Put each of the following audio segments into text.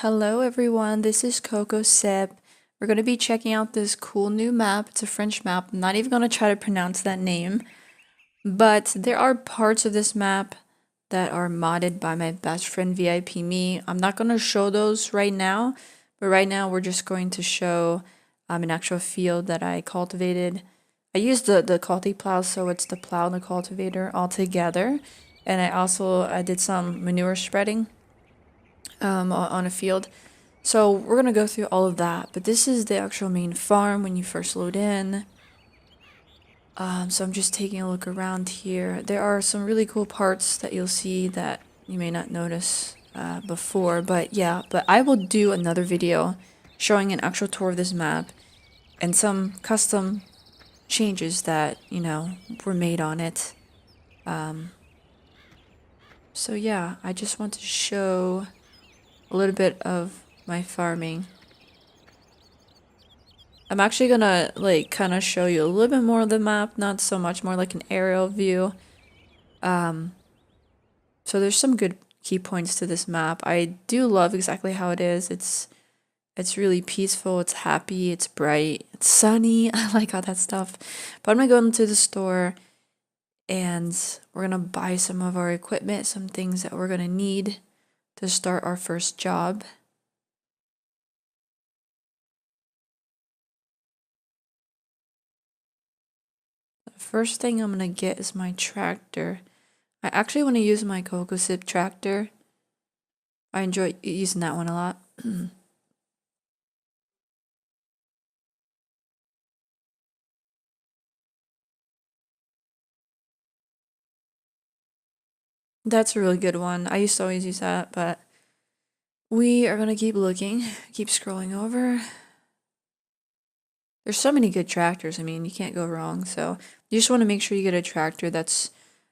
Hello everyone, this is CocoaSip. We're going to be checking out this cool new map. It's a French map. I'm not even going to try to pronounce that name. But there are parts of this map that are modded by my best friend VIP me. I'm not going to show those right now. But right now we're just going to show an actual field that I cultivated. I used the culti plow, so it's the plow and the cultivator all together. And I did some manure spreading on a field. So we're gonna go through all of that, but this is the actual main farm when you first load in. So I'm just taking a look around here. There are some really cool parts that you'll see that you may not notice before, but I will do another video showing an actual tour of this map and some custom changes that, were made on it. So yeah, I just want to show a little bit of my farming. I'm actually gonna kind of show you a little bit more of the map, not so much, more like an aerial view. So there's some good key points to this map. I do love exactly how it is. It's really peaceful, it's happy, it's bright, it's sunny. I like all that stuff. But I'm gonna go into the store and we're gonna buy some of our equipment, some things that we're gonna need to start our first job. The first thing I'm gonna get is my tractor. I actually want to use my CocoaSip tractor. I enjoy using that one a lot. That's a really good one. I used to always use that, but we are gonna keep looking, keep scrolling over. There's so many good tractors. I mean, you can't go wrong. So you just want to make sure you get a tractor that's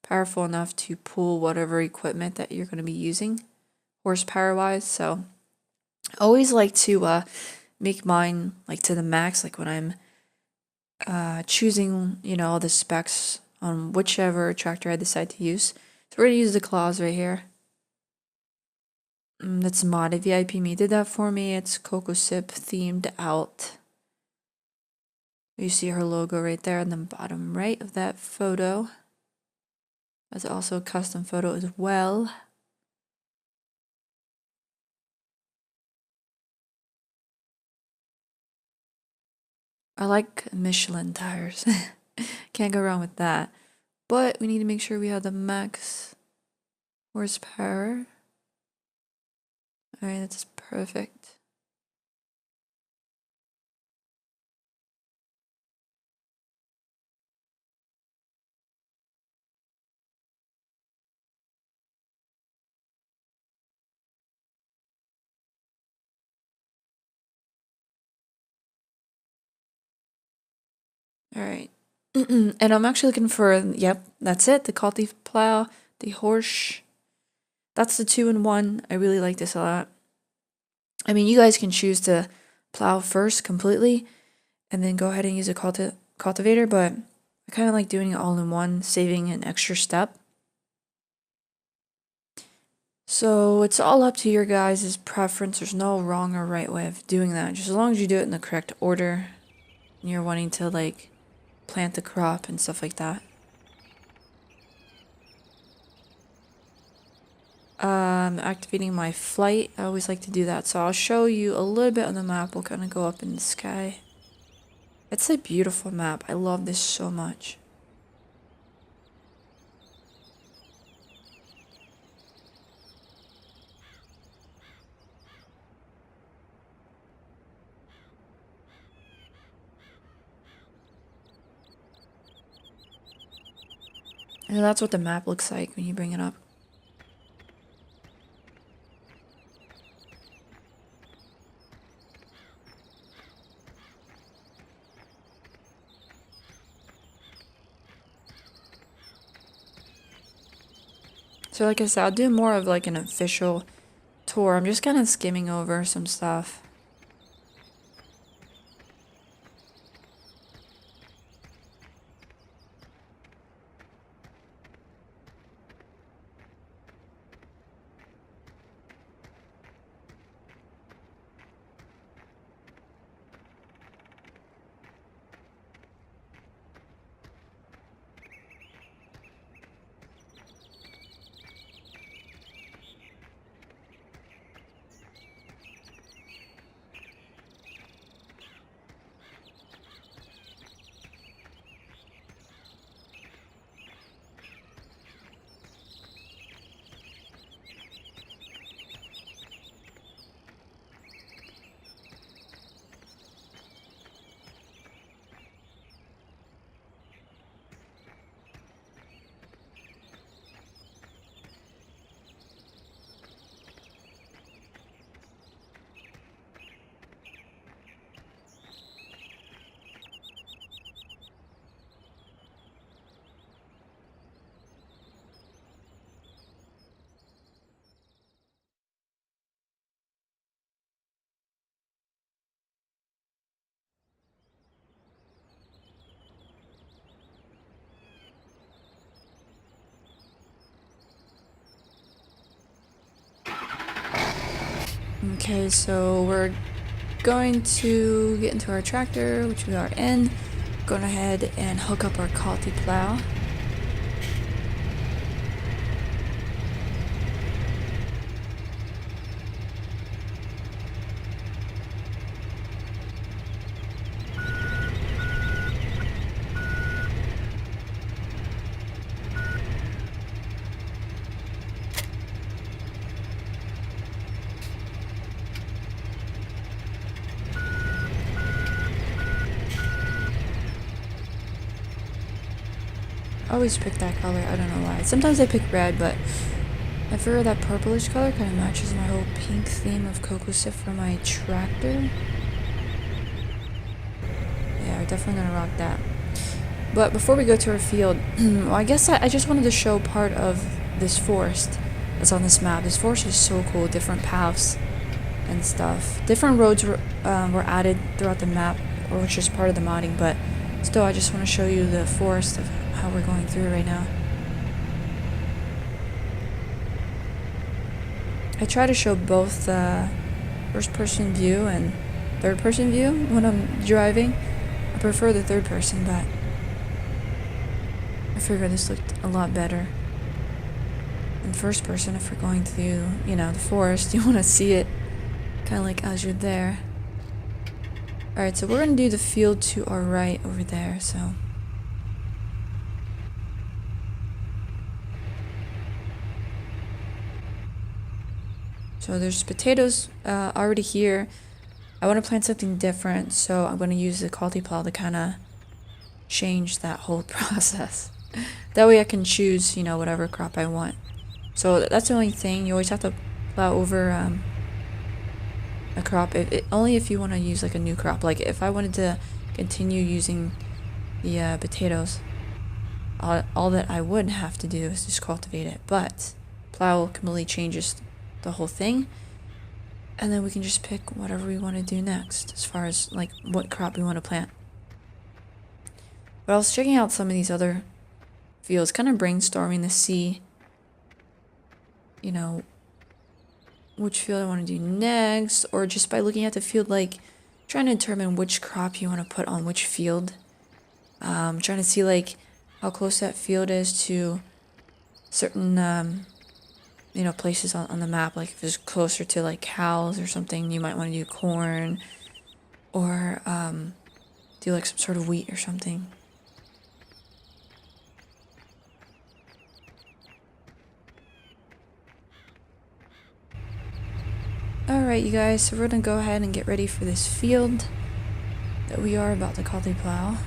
powerful enough to pull whatever equipment that you're going to be using, horsepower wise. So I always like to make mine like to the max, like when I'm choosing, all the specs on whichever tractor I decide to use. So we're gonna use the claws right here. That's modded. VIP me did that for me. It's CocoaSip themed out. You see her logo right there in the bottom right of that photo. That's also a custom photo as well. I like Michelin tires. Can't go wrong with that. But we need to make sure we have the max horsepower. Alright, that's perfect. Alright. And I'm actually looking for, yep, that's it. The culti plow, the horse. That's the 2-in-1. I really like this a lot. I mean, you guys can choose to plow first completely and then go ahead and use a cultivator, but I kind of like doing it all in one, saving an extra step. So it's all up to your guys' preference. There's no wrong or right way of doing that. Just as long as you do it in the correct order and you're wanting to plant the crop and stuff like that. Activating my flight. I always like to do that. So I'll show you a little bit on the map. We'll kind of go up in the sky. It's a beautiful map. I love this so much. And that's what the map looks like when you bring it up. So like I said, I'll do more of an official tour. I'm just kind of skimming over some stuff. Okay, so we're going to get into our tractor, which we are in. Going ahead and hook up our culti plow. I always pick that color, I don't know why. Sometimes I pick red, but I figure that purplish color kind of matches my whole pink theme of CocoaSip for my tractor. Yeah, we're definitely gonna rock that. But before we go to our field, well, I guess I just wanted to show part of this forest that's on this map. This forest is so cool, different paths and stuff. Different roads were added throughout the map, or which is part of the modding, but still I just want to show you the forest of how we're going through right now. I try to show both first person view and third person view when I'm driving. I prefer the third person, but I figured this looked a lot better. In first person, if we're going through, you know, the forest, you want to see it kind of like as you're there. Alright, so we're going to do the field to our right over there, so. So there's potatoes already here. I want to plant something different, so I'm going to use the culti plow to kind of change that whole process. That way I can choose, you know, whatever crop I want. So that's the only thing. You always have to plow over a crop, only if you want to use like a new crop. Like if I wanted to continue using the potatoes, all that I would have to do is just cultivate it. But plow completely changes the whole thing, and then we can just pick whatever we want to do next as far as like what crop we want to plant. But I was checking out some of these other fields, kind of brainstorming to see, you know, which field I want to do next, or just by looking at the field, like trying to determine which crop you want to put on which field. Trying to see like how close that field is to certain you know, places on the map. Like if it's closer to like cows or something, you might want to do corn, or do like some sort of wheat or something. Alright, you guys, so we're gonna go ahead and get ready for this field that we are about to culti plow.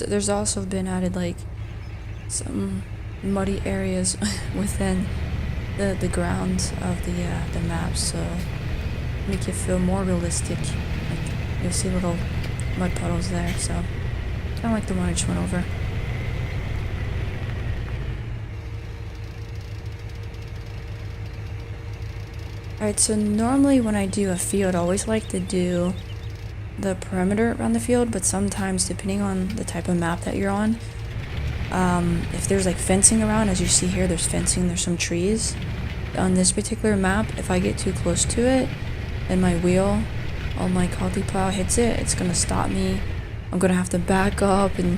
There's also been added like some muddy areas within the ground of the map, so make it feel more realistic. Like you'll see little mud puddles there, so kind of like the one I just went over. Alright, so normally when I do a field, I always like to do the perimeter around the field, but sometimes depending on the type of map that you're on, if there's like fencing around, as you see here, there's fencing, there's some trees. On this particular map, if I get too close to it and my wheel on my culti plow hits it, it's gonna stop me. I'm gonna have to back up and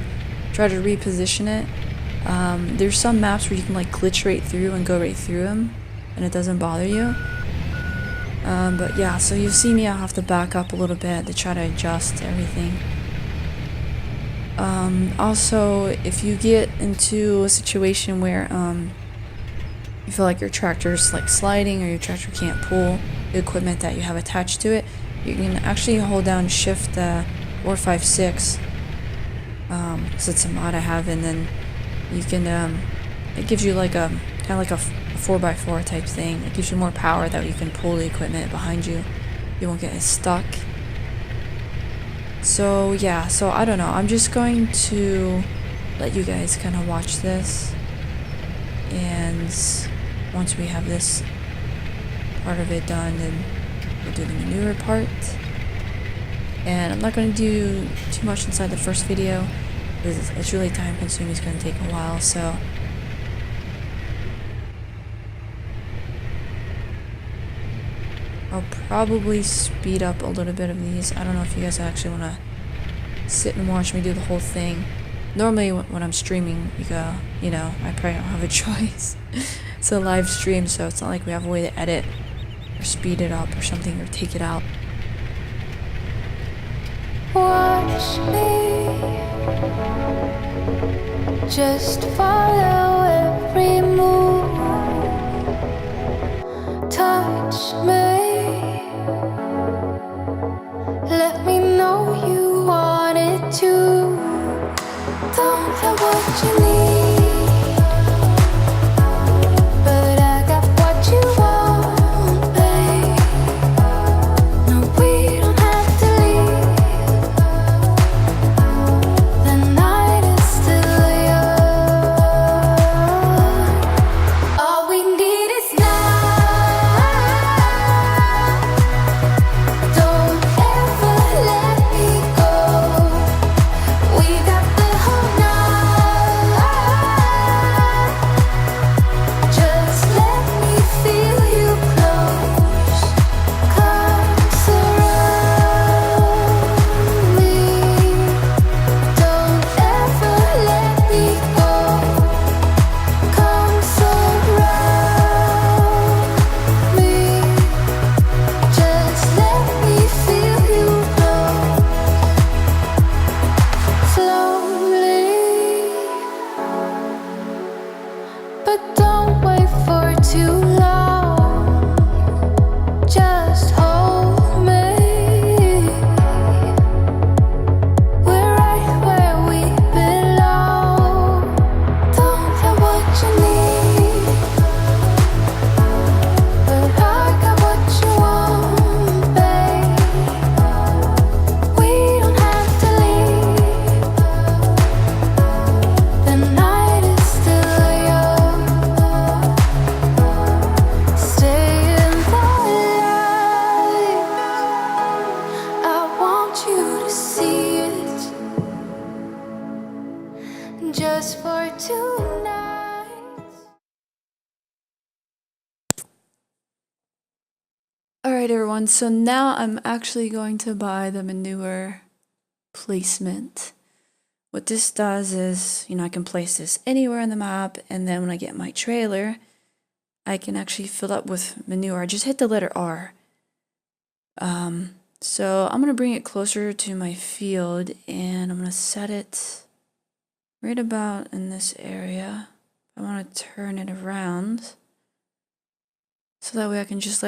try to reposition it. There's some maps where you can like glitch right through and go right through them and it doesn't bother you. But yeah, so you'll see me, I'll have to back up a little bit to try to adjust everything. Also, if you get into a situation where you feel like your tractor's like sliding, or your tractor can't pull the equipment that you have attached to it, you can actually hold down shift 456, because it's a mod I have, and then you can it gives you like a kind of like a 4x4 type thing. It gives you more power that you can pull the equipment behind you. You won't get as stuck. So yeah, so I don't know. I'm just going to let you guys kind of watch this. And once we have this part of it done, then we'll do the manure part. And I'm not going to do too much inside the first video because it's really time consuming. It's going to take a while. So I'll probably speed up a little bit of these. I don't know if you guys actually want to sit and watch me do the whole thing. Normally when I'm streaming, I probably don't have a choice. It's a live stream, so it's not like we have a way to edit or speed it up or something or take it out. Watch me, just follow every move. Touch me, let me know you want it too. Don't have what you need, but I got what you want, babe. No, we don't have to leave. The night is still young. All we need is now. Don't ever let me go. We got the whole night. Just let me feel you close. Come surround me. Don't ever let me go. Come surround me. Just let me feel you close. Slowly, but don't wait for too long. Just hold me. We're right where we belong. Don't have what you need, but I got what you want, babe. We don't have to leave. The night is still young. Stay in the light. I want you to see it, just for tonight. Alright everyone, so now I'm actually going to buy the manure placement. What this does is, I can place this anywhere on the map, and then when I get my trailer, I can actually fill up with manure. I just hit the letter R. So I'm going to bring it closer to my field, and I'm going to set it right about in this area. I want to turn it around, so that way I can just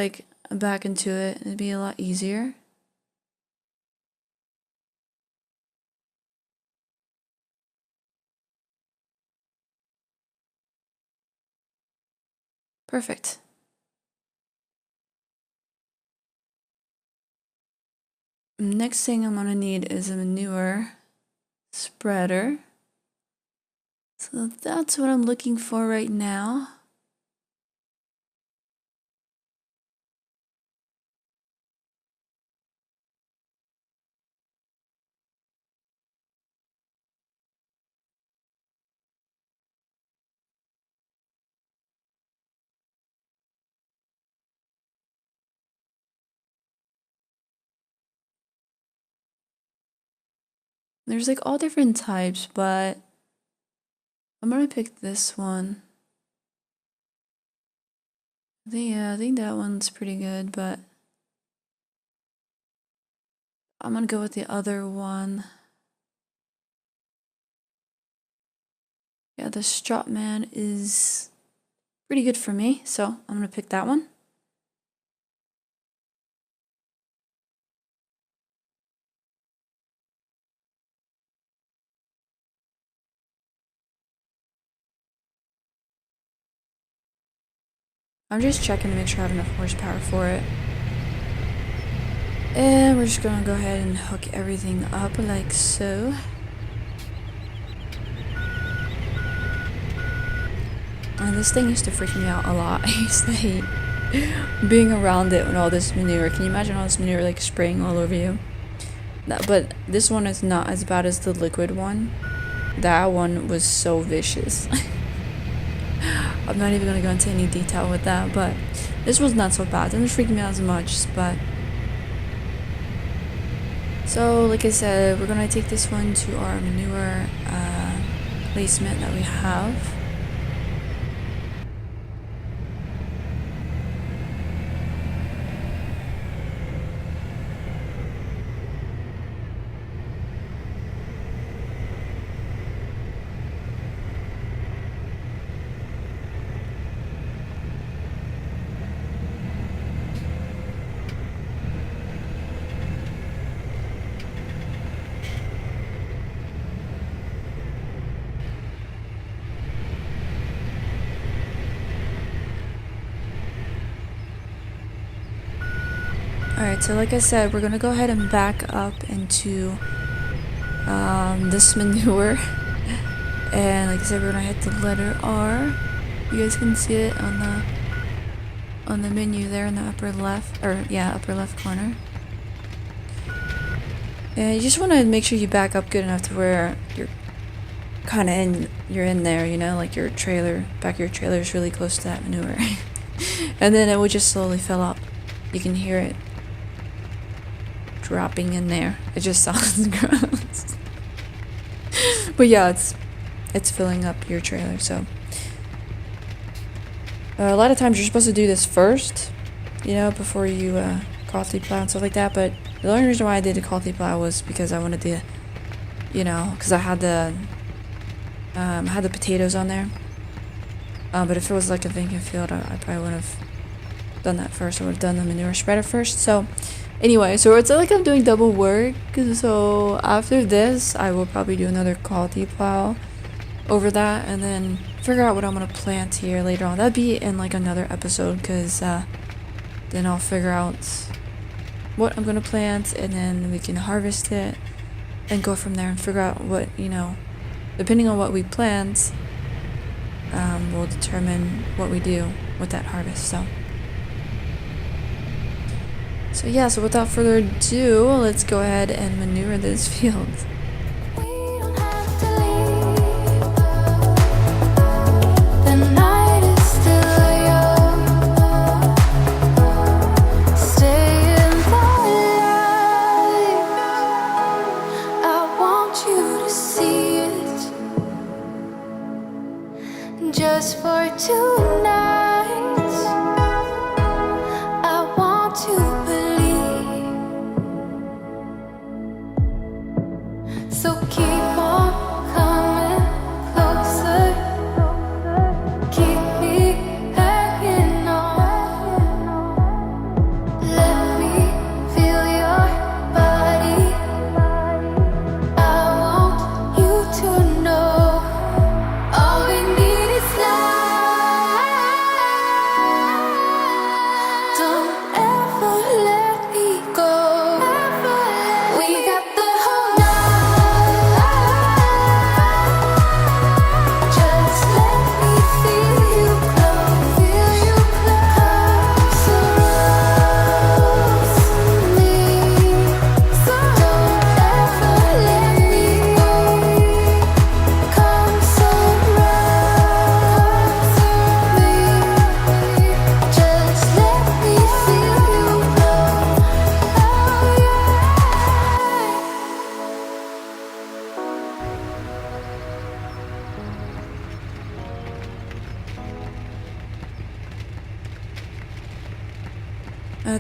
back into it, and it'd be a lot easier. Perfect. Next thing I'm gonna need is a manure spreader. So that's what I'm looking for right now. There's all different types, but I'm gonna pick this one. I think that one's pretty good, but I'm gonna go with the other one. Yeah, the Stratman is pretty good for me, so I'm gonna pick that one. I'm just checking to make sure I have enough horsepower for it. And we're just gonna go ahead and hook everything up like so. And this thing used to freak me out a lot. I used to hate being around it with all this manure. Can you imagine all this manure spraying all over you? No, but this one is not as bad as the liquid one. That one was so vicious. I'm not even gonna go into any detail with that, but this was not so bad. It didn't freak me out as much, but so like I said, we're gonna take this one to our manure placement that we have. Alright, so like I said, we're gonna go ahead and back up into this manure. And like I said, we're gonna hit the letter R. You guys can see it on the menu there in the upper left, upper left corner. And you just want to make sure you back up good enough to where you're kind of you're in there, you know, like your trailer, back of your trailer is really close to that manure. And then it will just slowly fill up. You can hear it dropping in there. It just sounds gross. But yeah, it's filling up your trailer. So a lot of times you're supposed to do this first, you know, before you coffee plow and stuff like that. But the only reason why I did a coffee plow was because I wanted to, you know, because I had the potatoes on there. But if it was like a vacant field, I probably would have done that first. I would have done the manure spreader first. So anyway, so it's like I'm doing double work. So after this, I will probably do another coffee plow over that, and then figure out what I'm gonna plant here later on. That'd be in like another episode, because then I'll figure out what I'm gonna plant, and then we can harvest it and go from there and figure out what, you know, depending on what we plant, will determine what we do with that harvest. So yeah, so without further ado, let's go ahead and manure this field. Just for tonight, I want to believe. So keep on coming closer, keep me hanging on. Let me feel your body. I want you to know. All we need is love. Don't ever let me go. We got the whole night. Just let me feel you close, so close to me. So don't ever let me go. Come so close to me. Just let me feel you close.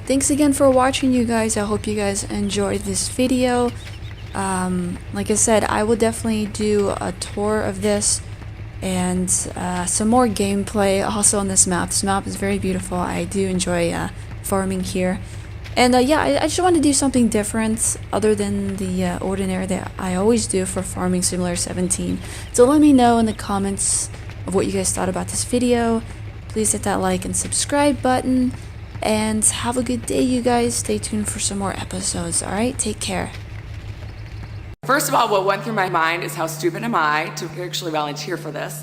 Thanks again for watching, you guys. I hope you guys enjoyed this video. Like I said, I will definitely do a tour of this and some more gameplay also on this map. This map is very beautiful. I do enjoy farming here. And yeah, I just want to do something different other than the ordinary that I always do for Farming Simulator 17. So let me know in the comments of what you guys thought about this video. Please hit that like and subscribe button. And have a good day, you guys. Stay tuned for some more episodes. Alright, take care. First of all, what went through my mind is how stupid am I to actually volunteer for this.